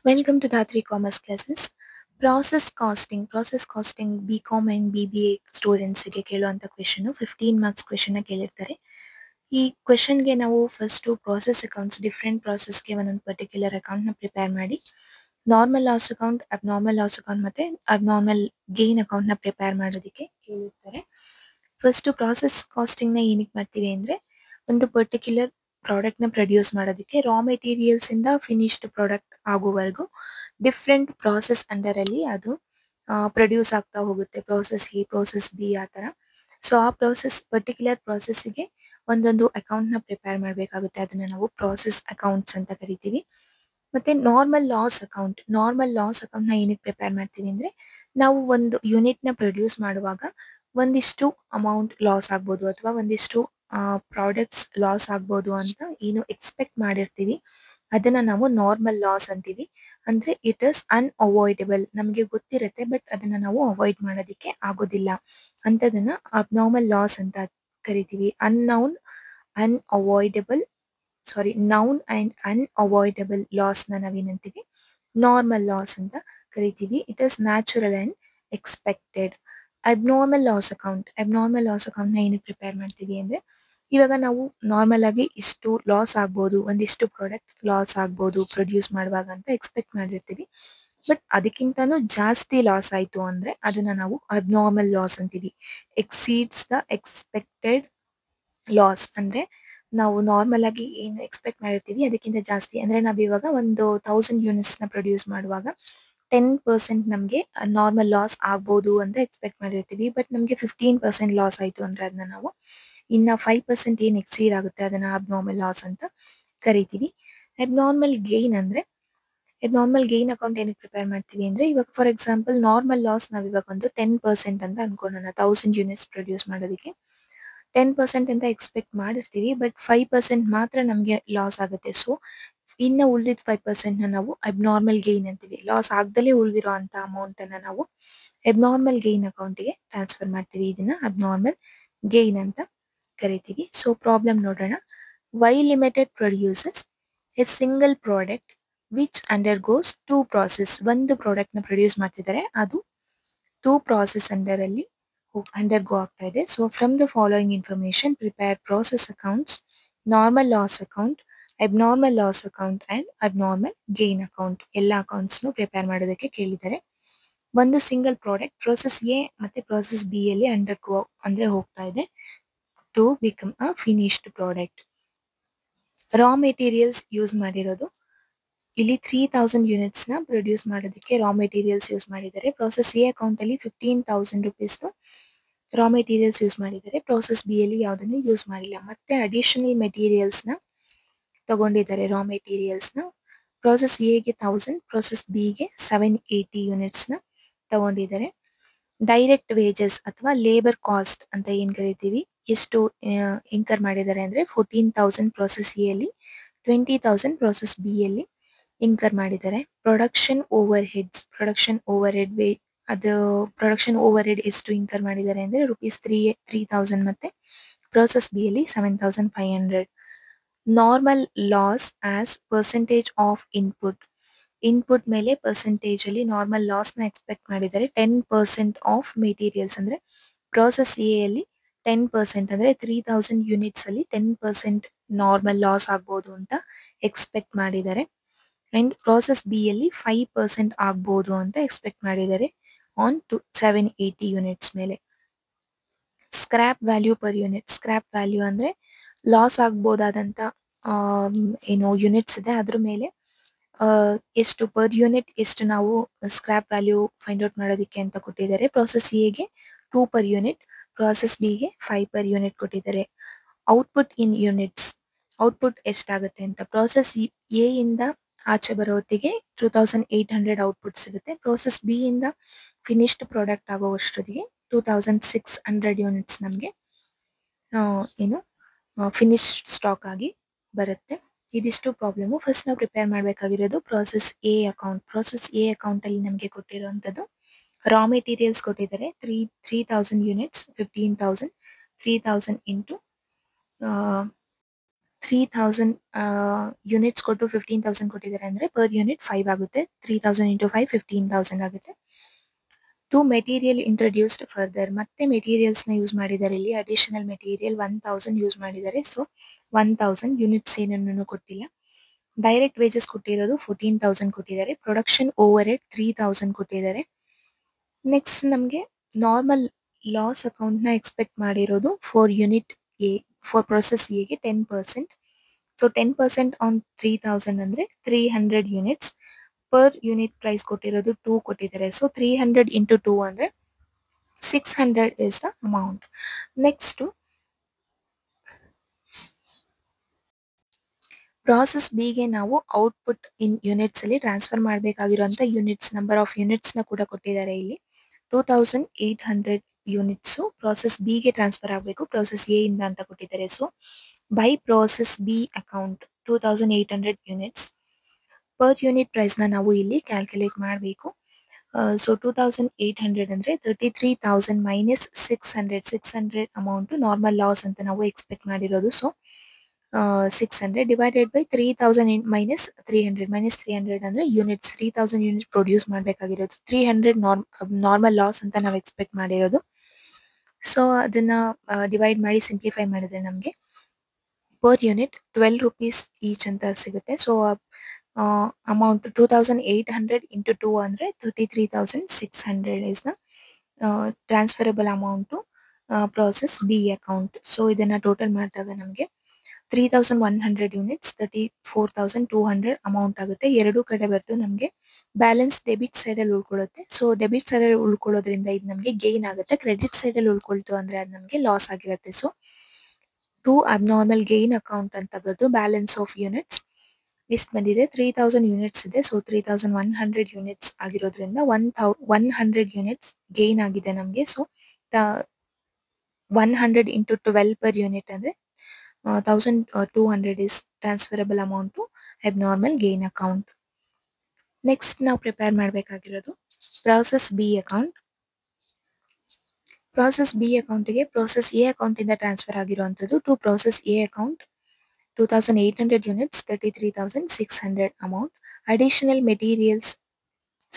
Welcome to Dhatri Commerce Classes. Process costing BCom and BBA ಸ್ಟೂಡೆಂಟ್ಸ್ಗೆ ಕೇಳುವಂಥ question 15 marks question ಕೇಳಿರ್ತಾರೆ. ಈ ಕ್ವೆಶನ್ಗೆ ನಾವು first process accounts different ಪ್ರಾಸೆಸ್ಗೆ ಒಂದೊಂದು particular ಅಕೌಂಟ್ನ ಪ್ರಿಪೇರ್ ಮಾಡಿ normal loss account abnormal loss account ಮತ್ತು abnormal gain ಅಕೌಂಟ್ನ ಪ್ರಿಪೇರ್ ಮಾಡೋದಕ್ಕೆ ಕೇಳಿರ್ತಾರೆ. ಫಸ್ಟು ಪ್ರಾಸೆಸ್ ಕಾಸ್ಟಿಂಗ್ನ ಏನಕ್ಕೆ ಮಾಡ್ತೀವಿ ಅಂದರೆ ಒಂದು ಪರ್ಟಿಕ್ಯುಲರ್ ಪ್ರಾಡಕ್ಟ್ನ ಪ್ರೊಡ್ಯೂಸ್ ಮಾಡೋದಕ್ಕೆ ರಾ ಮೆಟೀರಿಯಲ್ಸಿಂದ ಫಿನಿಶ್ಡ್ ಪ್ರಾಡಕ್ಟ್ ಆಗೋವರೆಗೂ ಡಿಫ್ರೆಂಟ್ ಪ್ರಾಸೆಸ್ ಅಂಡರಲ್ಲಿ ಅದು ಪ್ರೊಡ್ಯೂಸ್ ಆಗ್ತಾ ಹೋಗುತ್ತೆ. ಪ್ರೋಸೆಸ್ ಎ ಪ್ರೋಸೆಸ್ ಬಿ ಆ ಥರ. ಸೊ ಆ ಪರ್ಟಿಕ್ಯುಲರ್ ಪ್ರಾಸೆಸ್ಸಿಗೆ ಒಂದೊಂದು ಅಕೌಂಟ್ನ ಪ್ರಿಪೇರ್ ಮಾಡಬೇಕಾಗುತ್ತೆ. ಅದನ್ನು ನಾವು ಪ್ರಾಸೆಸ್ ಅಕೌಂಟ್ಸ್ ಅಂತ ಕರಿತೀವಿ. ಮತ್ತು ನಾರ್ಮಲ್ ಲಾಸ್ ಅಕೌಂಟ್ನ ಏನಕ್ಕೆ ಪ್ರಿಪೇರ್ ಮಾಡ್ತೀವಿ ಅಂದರೆ ನಾವು ಒಂದು ಯೂನಿಟ್ನ ಪ್ರೊಡ್ಯೂಸ್ ಮಾಡುವಾಗ ಒಂದಿಷ್ಟು ಅಮೌಂಟ್ ಲಾಸ್ ಆಗ್ಬೋದು ಅಥವಾ ಒಂದಿಷ್ಟು ಪ್ರಾಡಕ್ಟ್ಸ್ ಲಾಸ್ ಆಗ್ಬೋದು ಅಂತ ಏನು ಎಕ್ಸ್ಪೆಕ್ಟ್ ಮಾಡಿರ್ತೀವಿ ಅದನ್ನು ನಾವು ನಾರ್ಮಲ್ ಲಾಸ್ ಅಂತೀವಿ. ಅಂದರೆ ಇಟ್ ಇಸ್ ಅನ್ಅವಾಯ್ಡಬಲ್, ನಮಗೆ ಗೊತ್ತಿರುತ್ತೆ ಬಟ್ ಅದನ್ನು ನಾವು ಅವಾಯ್ಡ್ ಮಾಡೋದಕ್ಕೆ ಆಗೋದಿಲ್ಲ ಅಂಥದನ್ನು ಅಬ್ನಾರ್ಮಲ್ ಲಾಸ್ ಅಂತ ಕರಿತೀವಿ. ಅನ್ಅವಾಯ್ಡಬಲ್ ನೌನ್ ಆ್ಯಂಡ್ ಅನ್ಅವಾಯ್ಡಬಲ್ ಲಾಸ್ನ ನಾವೇನಂತೀವಿ ನಾರ್ಮಲ್ ಲಾಸ್ ಅಂತ ಕರಿತೀವಿ. It is natural and expected. Abnormal loss ಅಕೌಂಟ್ನ ಏನಕ್ಕೆ ಪ್ರಿಪೇರ್ ಮಾಡ್ತೀವಿ ಅಂದರೆ ಇವಾಗ ನಾವು ನಾರ್ಮಲ್ ಆಗಿ ಇಷ್ಟು ಲಾಸ್ ಆಗ್ಬೋದು, ಒಂದಿಷ್ಟು ಪ್ರಾಡಕ್ಟ್ ಲಾಸ್ ಆಗ್ಬೋದು ಪ್ರೊಡ್ಯೂಸ್ ಮಾಡುವಾಗ ಅಂತ ಎಕ್ಸ್ಪೆಕ್ಟ್ ಮಾಡಿರ್ತೀವಿ. ಬಟ್ ಅದಕ್ಕಿಂತನೂ ಜಾಸ್ತಿ ಲಾಸ್ ಆಯಿತು ಅಂದರೆ ಅದನ್ನು ನಾವು ಅಬ್ನಾರ್ಮಲ್ ಲಾಸ್ ಅಂತೀವಿ. ಎಕ್ಸೀಡ್ಸ್ ದ ಎಕ್ಸ್ಪೆಕ್ಟೆಡ್ ಲಾಸ್ ಅಂದರೆ ನಾವು ನಾರ್ಮಲ್ ಆಗಿ ಏನು ಎಕ್ಸ್ಪೆಕ್ಟ್ ಮಾಡಿರ್ತೀವಿ ಅದಕ್ಕಿಂತ ಜಾಸ್ತಿ. ಅಂದರೆ ನಾವು ಇವಾಗ ಒಂದು 1000 ಯೂನಿಟ್ಸ್ನ ಪ್ರೊಡ್ಯೂಸ್ ಮಾಡುವಾಗ 10% ನಮಗೆ ನಾರ್ಮಲ್ ಲಾಸ್ ಆಗ್ಬೋದು ಅಂತ ಎಕ್ಸ್ಪೆಕ್ಟ್ ಮಾಡಿರ್ತೀವಿ. ಬಟ್ ನಮಗೆ 15% ಲಾಸ್ ಆಯಿತು ಅಂದರೆ ಅದನ್ನ ನಾವು ಇನ್ನು 5% ಏನು ಎಕ್ಸೀಡ್ ಆಗುತ್ತೆ ಅದನ್ನು ಅಬ್ನಾರ್ಮಲ್ ಲಾಸ್ ಅಂತ ಕರಿತೀವಿ. ಅಬ್ನಾರ್ಮಲ್ ಗೇನ್ ಅಕೌಂಟ್ ಏನಕ್ಕೆ ಪ್ರಿಪೇರ್ ಮಾಡ್ತೀವಿ ಅಂದರೆ ಇವಾಗ ಫಾರ್ ಎಕ್ಸಾಂಪಲ್ ನಾರ್ಮಲ್ ಲಾಸ್ ನಾವು ಇವಾಗ ಒಂದು 10% ಅಂತ ಅನ್ಕೊಳ್ಳೋಣ. 1000 ಯೂನಿಟ್ಸ್ ಪ್ರೊಡ್ಯೂಸ್ ಮಾಡೋದಕ್ಕೆ 10% ಅಂತ ಎಕ್ಸ್ಪೆಕ್ಟ್ ಮಾಡಿರ್ತೀವಿ ಬಟ್ 5% ಮಾತ್ರ ನಮಗೆ ಲಾಸ್ ಆಗುತ್ತೆ. ಸೊ ಇನ್ನು ಉಳಿದಿದ್ದ 5%ನ ನಾವು ಅಬ್ನಾರ್ಮಲ್ ಗೇನ್ ಅಂತೀವಿ. ಲಾಸ್ ಆಗದಲ್ಲೇ ಉಳಿದಿರೋ ಅಂಥ ಅಮೌಂಟನ್ನು ನಾವು ಅಬ್ನಾರ್ಮಲ್ ಗೇನ್ ಅಕೌಂಟಿಗೆ ಟ್ರಾನ್ಸ್ಫರ್ ಮಾಡ್ತೀವಿ. ಇದನ್ನು ಅಬ್ನಾರ್ಮಲ್ ಗೇನ್ ಅಂತ ಕರಿತೀವಿ. ಸೊ ಪ್ರಾಬ್ಲಮ್ ನೋಡೋಣ. Y limited produces a single product which undergoes 2 process. ಒಂದು ಪ್ರಾಡಕ್ಟ್ನ ಪ್ರೊಡ್ಯೂಸ್ ಮಾಡ್ತಿದ್ದಾರೆ, ಅದು 2 ಪ್ರಾಸೆಸ್ ಅಂಡರಲ್ಲಿ ಅಂಡರ್ಗೋ ಆಗ್ತಾ ಇದೆ. So from the following information prepare process accounts, normal loss account, abnormal loss account and abnormal gain account. ಎಲ್ಲ ಅಕೌಂಟ್ಸ್ನು prepare ಮಾಡೋದಕ್ಕೆ ಕೇಳಿದ್ದಾರೆ. ಒಂದು ಸಿಂಗಲ್ ಪ್ರಾಡಕ್ಟ್ ಪ್ರೋಸೆಸ್ ಎ ಮತ್ತು ಪ್ರೋಸೆಸ್ ಬಿ ಯಲ್ಲಿ ಅಂಡರ್ಗೋ ಅಂದರೆ ಹೋಗ್ತಾ ಇದೆ to become a finished product. Raw materials use ಮಾಡಿರೋದು ಇಲ್ಲಿ 3000 ಯೂನಿಟ್ಸ್ನ ಪ್ರೊಡ್ಯೂಸ್ ಮಾಡೋದಕ್ಕೆ ರಾ ಮೆಟೀರಿಯಲ್ಸ್ ಯೂಸ್ ಮಾಡಿದ್ದಾರೆ. ಪ್ರೋಸೆಸ್ ಎ ಅಕೌಂಟಲ್ಲಿ 15,000 ರುಪೀಸ್ದು ರಾ ಮೆಟೀರಿಯಲ್ಸ್ ಯೂಸ್ ಮಾಡಿದ್ದಾರೆ. ಪ್ರೋಸೆಸ್ ಬಿ ಯಲ್ಲಿ ಯಾವುದನ್ನು ಯೂಸ್ ಮಾಡಿಲ್ಲ. ಮತ್ತೆ ಅಡಿಷನಲ್ ಮೆಟೀರಿಯಲ್ಸ್ನ ತಗೊಂಡಿದ್ದಾರೆ. ರಾ ಮೆಟೀರಿಯಲ್ಸ್ನ ಪ್ರೋಸೆಸ್ ಎಗೆ 1000, ಪ್ರೋಸೆಸ್ ಬಿಗೆ 780 ಯೂನಿಟ್ಸ್ನ ತಗೊಂಡಿದ್ದಾರೆ. ಡೈರೆಕ್ಟ್ ವೇಜಸ್ ಅಥವಾ ಲೇಬರ್ ಕಾಸ್ಟ್ ಅಂತ ಏನು ಕರಿತೀವಿ, ಎಷ್ಟು ಇನ್ಕರ್ ಮಾಡಿದ್ದಾರೆ ಅಂದರೆ 14,000 ಪ್ರೋಸೆಸ್ ಎ ಯಲ್ಲಿ, 20,000 ಪ್ರೋಸೆಸ್ ಬಿ ಯಲ್ಲಿ ಇನ್ಕರ್ ಮಾಡಿದ್ದಾರೆ. ಪ್ರೊಡಕ್ಷನ್ ಓವರ್ ಹೆಡ್ ಎಷ್ಟು ಇನ್ಕರ್ ಮಾಡಿದ್ದಾರೆ ಅಂದರೆ ರುಪೀಸ್ 3,000 ಮತ್ತು ಪ್ರೋಸೆಸ್ ಬಿ ಯಲ್ಲಿ 7,500. Normal loss as percentage of input ಮೇಲೆ ಪರ್ಸೆಂಟೇಜಲ್ಲಿ ನಾರ್ಮಲ್ ಲಾಸ್ನ ಎಕ್ಸ್ಪೆಕ್ಟ್ ಮಾಡಿದ್ದಾರೆ. 10% ಆಫ್ ಮೆಟೀರಿಯಲ್ಸ್ ಅಂದರೆ ಪ್ರೋಸೆಸ್ ಎ ಯಲ್ಲಿ 10% ಅಂದರೆ 3000 ಯೂನಿಟ್ಸಲ್ಲಿ 10% ನಾರ್ಮಲ್ ಲಾಸ್ ಆಗ್ಬೋದು ಅಂತ ಎಕ್ಸ್ಪೆಕ್ಟ್ ಮಾಡಿದ್ದಾರೆ. ಆ್ಯಂಡ್ ಪ್ರೋಸೆಸ್ ಬಿ ಯಲ್ಲಿ 5% ಆಗ್ಬೋದು ಅಂತ ಎಕ್ಸ್ಪೆಕ್ಟ್ ಮಾಡಿದ್ದಾರೆ ಆನ್ 780 ಯೂನಿಟ್ಸ್ ಮೇಲೆ. Scrap value per unit. Scrap value ಅಂದರೆ ಲಾಸ್ ಆಗ್ಬೋದಾದಂಥ ಏನು ಯೂನಿಟ್ಸ್ ಇದೆ ಅದ್ರ ಮೇಲೆ ಎಷ್ಟು ಪರ್ ಯೂನಿಟ್ ಎಷ್ಟು ನಾವು ಸ್ಕ್ರ್ಯಾಪ್ ವ್ಯಾಲ್ಯೂ ಫೈಂಡ್ ಔಟ್ ಮಾಡೋದಕ್ಕೆ ಅಂತ ಕೊಟ್ಟಿದ್ದಾರೆ. ಪ್ರೋಸೆಸ್ ಎಗೆ 2 ಪರ್ ಯೂನಿಟ್, ಪ್ರೋಸೆಸ್ ಬಿಗೆ 5 ಪರ್ ಯೂನಿಟ್ ಕೊಟ್ಟಿದ್ದಾರೆ. ಔಟ್ಪುಟ್ ಇನ್ ಯೂನಿಟ್ಸ್, ಔಟ್ಪುಟ್ ಎಷ್ಟಾಗುತ್ತೆ ಅಂತ. ಪ್ರೋಸೆಸ್ ಎ ಇಂದ ಆಚೆ ಬರೋ ಹೊತ್ತಿಗೆ 2800 ಔಟ್ಪುಟ್ ಸಿಗುತ್ತೆ. ಪ್ರೋಸೆಸ್ ಬಿ ಇಂದ ಫಿನಿಶ್ಡ್ ಪ್ರಾಡಕ್ಟ್ ಆಗೋ ಅಷ್ಟೊತ್ತಿಗೆ 2600 ಯೂನಿಟ್ಸ್ ನಮಗೆ ಏನು ಫಿನಿಶ್ಡ್ ಸ್ಟಾಕ್ ಆಗಿ ಬರುತ್ತೆ. ಇದಿಷ್ಟು ಪ್ರಾಬ್ಲಮು. ಫಸ್ಟ್ ನಾವು ಪ್ರಿಪೇರ್ ಮಾಡಬೇಕಾಗಿರೋದು process A account. Process A ಅಕೌಂಟಲ್ಲಿ ನಮಗೆ ಕೊಟ್ಟಿರೋವಂಥದ್ದು ರಾ ಮೆಟೀರಿಯಲ್ಸ್ ಕೊಟ್ಟಿದ್ದಾರೆ 3,000 ಯೂನಿಟ್ಸ್, 15,000, 3,000 ಇಂಟು 3000 ಯೂನಿಟ್ಸ್ ಕೊಟ್ಟು 15,000 ಕೊಟ್ಟಿದ್ದಾರೆ ಅಂದರೆ ಪರ್ ಯೂನಿಟ್ 5 ಆಗುತ್ತೆ. 3000 ಇಂಟು 5 15,000 ಆಗುತ್ತೆ. ಟು ಮೆಟೀರಿಯಲ್ ಇಂಟ್ರೊಡ್ಯೂಸ್ಡ್ ಫರ್ದರ್, ಮತ್ತೆ ಮೆಟೀರಿಯಲ್ಸ್ನ ಯೂಸ್ ಮಾಡಿದ್ದಾರೆ. ಇಲ್ಲಿ ಅಡಿಷನಲ್ ಮೆಟೀರಿಯಲ್ 1000 ಯೂಸ್ ಮಾಡಿದ್ದಾರೆ. ಸೊ 1000 ಯೂನಿಟ್ಸ್ ಏನನ್ನು ಕೊಟ್ಟಿಲ್ಲ. ಡೈರೆಕ್ಟ್ ವೇಜಸ್ ಕೊಟ್ಟಿರೋದು 14,000 ಕೊಟ್ಟಿದ್ದಾರೆ. ಪ್ರೊಡಕ್ಷನ್ ಓವರ್ ಹೆಡ್ 3000 ಕೊಟ್ಟಿದ್ದಾರೆ. ನೆಕ್ಸ್ಟ್ ನಮಗೆ ನಾರ್ಮಲ್ ಲಾಸ್ ಅಕೌಂಟ್ನ ಎಕ್ಸ್ಪೆಕ್ಟ್ ಮಾಡಿರೋದು for unit A, for process ಎಗೆ 10%. ಸೊ 10% ಆನ್ 3000 ಅಂದರೆ 300 ಯೂನಿಟ್ಸ್. ಪರ್ ಯೂನಿಟ್ ಪ್ರೈಸ್ ಕೊಟ್ಟಿರೋದು 2 ಕೊಟ್ಟಿದ್ದಾರೆ. ಸೊ 300 ಇಂಟು 2 ಅಂದರೆ 600 is the amount. Next process ಬಿಗೆ ನಾವು ಔಟ್ಪುಟ್ ಇನ್ ಯೂನಿಟ್ಸ್ ಅಲ್ಲಿ ಟ್ರಾನ್ಸ್ಫರ್ ಮಾಡಬೇಕಾಗಿರುವಂಥ ಯೂನಿಟ್ಸ್, ನಂಬರ್ ಆಫ್ ಯೂನಿಟ್ಸ್ನ ಕೂಡ ಕೊಟ್ಟಿದ್ದಾರೆ ಇಲ್ಲಿ. 2800 ಯೂನಿಟ್ಸು ಪ್ರಾಸೆಸ್ ಬಿಗೆ ಟ್ರಾನ್ಸ್ಫರ್ ಆಗಬೇಕು ಪ್ರಾಸೆಸ್ ಎ ಇಂದ ಅಂತ ಕೊಟ್ಟಿದ್ದಾರೆ. So by process B account 2800 units. Per unit ಪ್ರೈಸ್ನ ನಾವು ಇಲ್ಲಿ ಕ್ಯಾಲ್ಕುಲೇಟ್ ಮಾಡಬೇಕು. ಸೊ 2800 ಅಂದರೆ 33,000 ಮೈನಸ್ 600 ಅಮೌಂಟು ನಾರ್ಮಲ್ ಲಾಸ್ ಅಂತ ನಾವು ಎಕ್ಸ್ಪೆಕ್ಟ್ ಮಾಡಿರೋದು. ಸೊ 600 ಡಿವೈಡೆಡ್ ಬೈ 3000 ಮೈನಸ್ 300 ಅಂದರೆ ಯೂನಿಟ್ಸ್ 3000 ಯೂನಿಟ್ ಪ್ರೊಡ್ಯೂಸ್ ಮಾಡಬೇಕಾಗಿರೋದು. 300 ನಾರ್ಮಲ್ ಲಾಸ್ ಅಂತ ನಾವು ಎಕ್ಸ್ಪೆಕ್ಟ್ ಮಾಡಿರೋದು. ಸೊ ಅದನ್ನು ಡಿವೈಡ್ ಮಾಡಿ ಸಿಂಪ್ಲಿಫೈ ಮಾಡಿದ್ರೆ ನಮಗೆ ಪರ್ ಯೂನಿಟ್ 12 ರೂಪೀಸ್ ಈಚ್ ಅಂತ ಸಿಗುತ್ತೆ. ಸೊ ಅಮೌಂಟ್ 2800 ಇಂಟು 2 ಅಂದರೆ 33,600 is the transferable amount process B account. So ಇದನ್ನು ಟೋಟಲ್ ಮಾಡಿದಾಗ ನಮಗೆ 3100 ಯೂನಿಟ್ಸ್ 34,200 ಅಮೌಂಟ್ ಆಗುತ್ತೆ. ಎರಡೂ ಕಡೆ ಬರೆದು ನಮಗೆ ಬ್ಯಾಲೆನ್ಸ್ ಡೆಬಿಟ್ ಸೈಡಲ್ಲಿ ಉಳ್ಕೊಳ್ಳುತ್ತೆ. ಸೊ ಡೆಬಿಟ್ ಸೈಡಲ್ಲಿ ಉಳ್ಕೊಳ್ಳೋದ್ರಿಂದ ಇದು ನಮಗೆ ಗೇನ್ ಆಗುತ್ತೆ. ಕ್ರೆಡಿಟ್ ಸೈಡಲ್ಲಿ ಉಳ್ಕೊಳ್ತು ಅಂದರೆ ಅದು ನಮಗೆ ಲಾಸ್ ಆಗಿರುತ್ತೆ. So to abnormal gain account ಅಂತ ಬರೆದು ಬ್ಯಾಲೆನ್ಸ್ ಆಫ್ ಯೂನಿಟ್ಸ್ ಇಷ್ಟು ಬಂದಿದೆ. 3000 ಯೂನಿಟ್ಸ್ ಇದೆ. ಸೊ 3100 ಯೂನಿಟ್ಸ್ ಆಗಿರೋದ್ರಿಂದ 100 ಯೂನಿಟ್ಸ್ ಗೇನ್ ಆಗಿದೆ ನಮಗೆ. ಸೊ 100 ಇಂಟು 12 ಪರ್ ಯೂನಿಟ್ ಅಂದರೆ 1200 is transferable amount abnormal gain account. Next ನಾವು ಪ್ರಿಪೇರ್ ಮಾಡಬೇಕಾಗಿರೋದು process B account. Process B ಅಕೌಂಟಿಗೆ ಪ್ರಾಸೆಸ್ ಎ ಅಕೌಂಟಿಂದ ಟ್ರಾನ್ಸ್ಫರ್ ಆಗಿರುವಂಥದ್ದು to process A account 2800 units 33,600 amount. Additional materials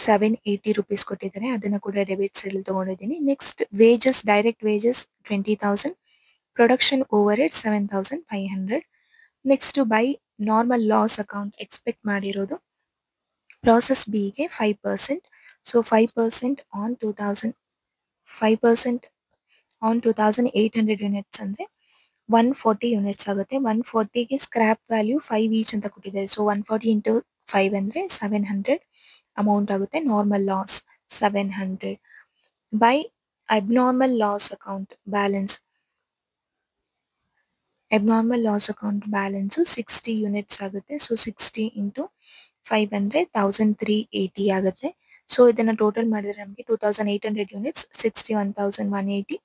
780 rupees ಕೊಟ್ಟಿದ್ದಾರೆ, ಅದನ್ನು ಕೂಡ ಡೆಬಿಟ್ ಸೈಡಲ್ಲಿ ತೊಗೊಂಡಿದ್ದೀನಿ. Next wages, direct wages 20,000, production overhead 7,500. Next by normal loss account expect ಮಾಡಿರೋದು process ಬಿಗೆ 5%. ಸೊ 5% ಆನ್ 2800 ಯೂನಿಟ್ಸ್ ಅಂದರೆ 140 ಯೂನಿಟ್ಸ್ ಆಗುತ್ತೆ. 140ಗೆ ಸ್ಕ್ರ್ಯಾಪ್ ವ್ಯಾಲ್ಯೂ 5 ಈಚ್ ಅಂತ ಕೊಟ್ಟಿದ್ದಾರೆ. ಸೊ 140 ಇಂಟು 5 ಅಂದರೆ 700 ಅಮೌಂಟ್ ಆಗುತ್ತೆ. Normal loss 700 by abnormal loss account balance. Abnormal loss account balance 60 units ಆಗುತ್ತೆ. So 60 into 5 ಅಂದರೆ 1380 ಆಗುತ್ತೆ. ಸೊ ಇದನ್ನು ಟೋಟಲ್ ಮಾಡಿದರೆ ನಮಗೆ 2800 ಯೂನಿಟ್ಸ್ 61,180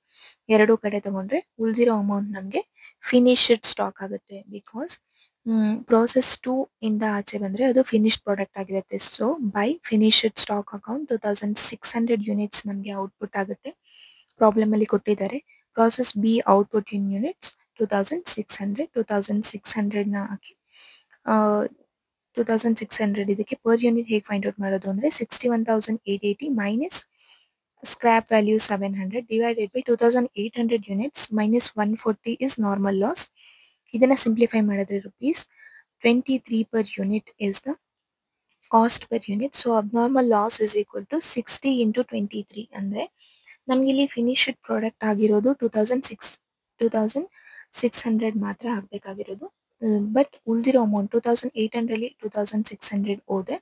ಎರಡೂ ಕಡೆ ತಗೊಂಡ್ರೆ ಉಳಿದಿರೋ ಅಮೌಂಟ್ ನಮಗೆ ಫಿನಿಶ್ಡ್ ಸ್ಟಾಕ್ ಆಗುತ್ತೆ. ಬಿಕಾಸ್ ಪ್ರಾಸೆಸ್ 2 ಇಂದ ಆಚೆ ಬಂದರೆ ಅದು ಫಿನಿಶ್ಡ್ ಪ್ರಾಡಕ್ಟ್ ಆಗಿರುತ್ತೆ. So by finished stock account 2600 units ನಮಗೆ ಔಟ್ಪುಟ್ ಆಗುತ್ತೆ. ಪ್ರಾಬ್ಲಮಲ್ಲಿ ಕೊಟ್ಟಿದ್ದಾರೆ process B output in units 2600ನ ಹಾಕಿ 2600 ಇದಕ್ಕೆ ಪರ್ ಯೂನಿಟ್ ಹೇಗೆ ಫೈಂಡ್ ಔಟ್ ಮಾಡೋದು ಅಂದರೆ 61,880 minus scrap value 700 divided by 2800 units minus 140 is normal loss. ಇದನ್ನು ಸಿಂಪ್ಲಿಫೈ ಮಾಡಿದ್ರೆ rupees 23 per unit is the cost per unit. So abnormal loss is equal to 60 into 23 ಅಂದರೆ ನಮಗೆ ಇಲ್ಲಿ ಫಿನಿಶ್ಡ್ ಪ್ರಾಡಕ್ಟ್ ಆಗಿರೋದು 2600 ಮಾತ್ರ ಆಗಬೇಕಾಗಿರೋದು. ಬಟ್ ಉಳಿದಿರೋ ಅಮೌಂಟ್ 2800 2600 ಹೋದರೆ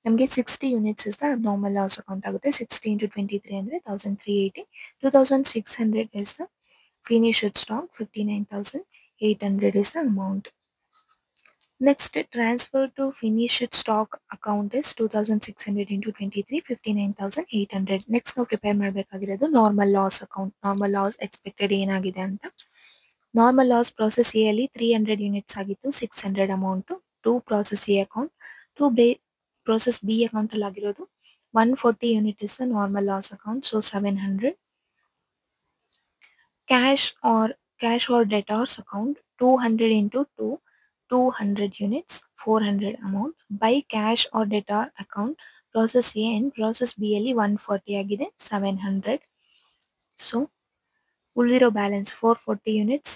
ನಮಗೆ 60 units is the abnormal loss account ಆಗುತ್ತೆ. 60 ಇಂಟು 23 ಅಂದರೆ 1380. 2600 is the finished stock. 59,800 is the amount. Next transfer to finished stock account is 2600 into 23 59,800. ನೆಕ್ಸ್ಟ್ ನಾವು ಪ್ರಿಪೇರ್ ಮಾಡಬೇಕಾಗಿರೋದು normal loss account. Normal loss expected ಏನಾಗಿದೆ ಅಂತ. ನಾರ್ಮಲ್ ಲಾಸ್ ಪ್ರಾಸೆಸ್ ಎ ಅಲ್ಲಿ 300 units ಆಗಿತ್ತು 600 amount to process A account. To process B ಅಕೌಂಟಲ್ಲಿ ಆಗಿರೋದು 140 unit is the normal loss account. So 700 cash or debtors account 200 into 2 200 units 400 amount by cash or debtor account process A and process B ಅಲ್ಲಿ 140 ಆಗಿದೆ 700. So ಉಳಿದಿರೋ balance 440 units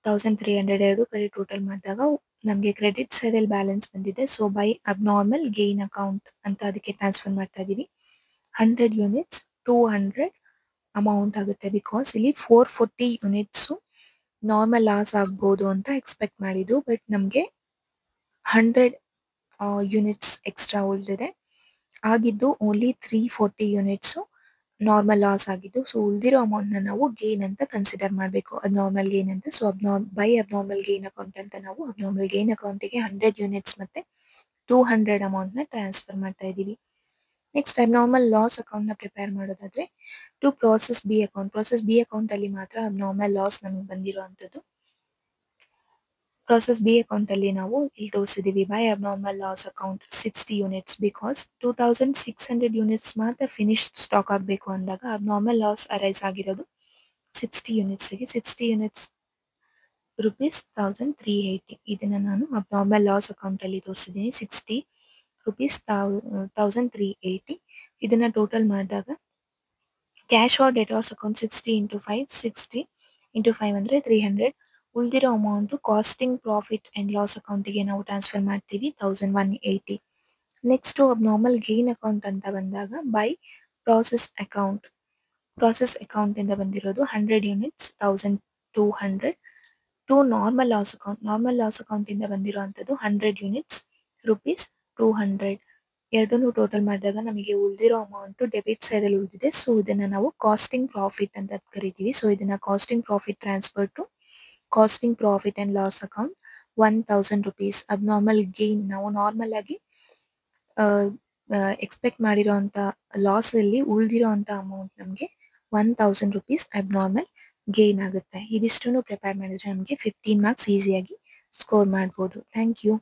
1300 ಎರಡು ಕಡೆ total ಮಾಡಿದಾಗ ನಮಗೆ credit ಸೈಡಲ್ಲಿ ಬ್ಯಾಲೆನ್ಸ್ ಬಂದಿದೆ. So by abnormal gain account ಅಂತ ಅದಕ್ಕೆ ಟ್ರಾನ್ಸ್ಫರ್ ಮಾಡ್ತಾ ಇದ್ದೀವಿ. 100 ಯೂನಿಟ್ಸ್ 200 ಅಮೌಂಟ್ ಆಗುತ್ತೆ ಬಿಕಾಸ್ ಇಲ್ಲಿ 440 ಯೂನಿಟ್ಸು ನಾರ್ಮಲ್ ಲಾಸ್ ಆಗ್ಬೋದು ಅಂತ ಎಕ್ಸ್ಪೆಕ್ಟ್ ಮಾಡಿದ್ರು. ಬಟ್ ನಮಗೆ 100 ಯೂನಿಟ್ಸ್ ಎಕ್ಸ್ಟ್ರಾ ಉಳಿದಿದೆ ಆಗಿದ್ದು ಓನ್ಲಿ 340 ಯೂನಿಟ್ಸು ನಾರ್ಮಲ್ ಲಾಸ್ ಆಗಿದ್ದು. ಸೊ ಉಳಿದಿರೋ ಅಮೌಂಟ್ನ ನಾವು ಗೇನ್ ಅಂತ ಕನ್ಸಿಡರ್ ಮಾಡಬೇಕು, ಅಬ್ನಾರ್ಮಲ್ ಗೇನ್ ಅಂತ. So by abnormal gain account ಅಂತ ನಾವು ಅಬ್ನಾರ್ಮಲ್ ಗೇನ್ ಅಕೌಂಟಿಗೆ 100 ಯೂನಿಟ್ಸ್ ಮತ್ತು 200 ಅಮೌಂಟ್ನ ಟ್ರಾನ್ಸ್ಫರ್ ಮಾಡ್ತಾ ಇದ್ದೀವಿ. ನೆಕ್ಸ್ಟ್ ಅಬ್ನಾರ್ಮಲ್ ಲಾಸ್ ಅಕೌಂಟ್ನ ಪ್ರಿಪೇರ್ ಮಾಡೋದಾದರೆ to process B account. Process B ಅಕೌಂಟಲ್ಲಿ ಮಾತ್ರ ಅಬ್ನಾರ್ಮಲ್ ಲಾಸ್ ನಮಗೆ ಬಂದಿರೋ ಅಂಥದ್ದು. ಪ್ರಾಸೆಸ್ ಬಿ ಅಕೌಂಟಲ್ಲಿ ನಾವು ಇಲ್ಲಿ ತೋರಿಸಿದ್ದೀವಿ by abnormal loss account 60 units because 2600 units ಮಾತ್ರ ಫಿನಿಶ್ ಸ್ಟಾಕ್ ಆಗಬೇಕು ಅಂದಾಗ ಅಬ್ನಾರ್ಮಲ್ ಲಾಸ್ ಅರೈಸ್ ಆಗಿರೋದು 60 ಯೂನಿಟ್ಸಿಗೆ. 60 ಯೂನಿಟ್ಸ್ ರುಪೀಸ್ 1380. ಇದನ್ನು ನಾನು ಅಬ್ನಾರ್ಮಲ್ ಲಾಸ್ ಅಕೌಂಟಲ್ಲಿ ತೋರಿಸಿದ್ದೀನಿ. 60 ರುಪೀಸ್ 1380. ಇದನ್ನು ಟೋಟಲ್ ಮಾಡಿದಾಗ cash or debtors account 60 into 5 60 into 5 ಅಂದರೆ 300. ಉಳಿದಿರೋ amount costing profit and loss ಅಕೌಂಟಿಗೆ ನಾವು ಟ್ರಾನ್ಸ್ಫರ್ ಮಾಡ್ತೀವಿ 1180. ನೆಕ್ಸ್ಟು ಅಬ್ನಾರ್ಮಲ್ ಗೇನ್ ಅಕೌಂಟ್ ಅಂತ ಬಂದಾಗ ಬೈ ಪ್ರಾಸೆಸ್ ಅಕೌಂಟ್. ಪ್ರಾಸೆಸ್ ಅಕೌಂಟಿಂದ ಬಂದಿರೋದು 100 units 1200 to normal loss account. Normal loss ಅಕೌಂಟಿಂದ ಬಂದಿರೋ ಅಂಥದ್ದು 100 ಯೂನಿಟ್ಸ್ ರುಪೀಸ್ 200. ಎರಡನ್ನೂ ಟೋಟಲ್ ಮಾಡಿದಾಗ ನಮಗೆ ಉಳಿದಿರೋ ಅಮೌಂಟು ಡೆಬಿಟ್ ಸೈಡಲ್ಲಿ ಉಳಿದಿದೆ. ಸೊ ಇದನ್ನು ನಾವು ಕಾಸ್ಟಿಂಗ್ ಪ್ರಾಫಿಟ್ ಅಂತ ಕರಿತೀವಿ. ಸೊ ಇದನ್ನು costing profit transfer to costing profit and loss account 1000 rupees. Abnormal gain ನಾವು ನಾರ್ಮಲ್ ಆಗಿ ಎಕ್ಸ್ಪೆಕ್ಟ್ ಮಾಡಿರೋ ಅಂಥ ಲಾಸಲ್ಲಿ ಉಳಿದಿರೋ ಅಂಥ ಅಮೌಂಟ್ ನಮಗೆ 1000 ರುಪೀಸ್ ಅಬ್ನಾರ್ಮಲ್ ಗೇನ್ ಆಗುತ್ತೆ. ಇದಿಷ್ಟನ್ನು ಪ್ರಿಪೇರ್ ಮಾಡಿದರೆ ನಮಗೆ 15 ಮಾರ್ಕ್ಸ್ ಈಸಿಯಾಗಿ ಸ್ಕೋರ್ ಮಾಡ್ಬೋದು. Thank you.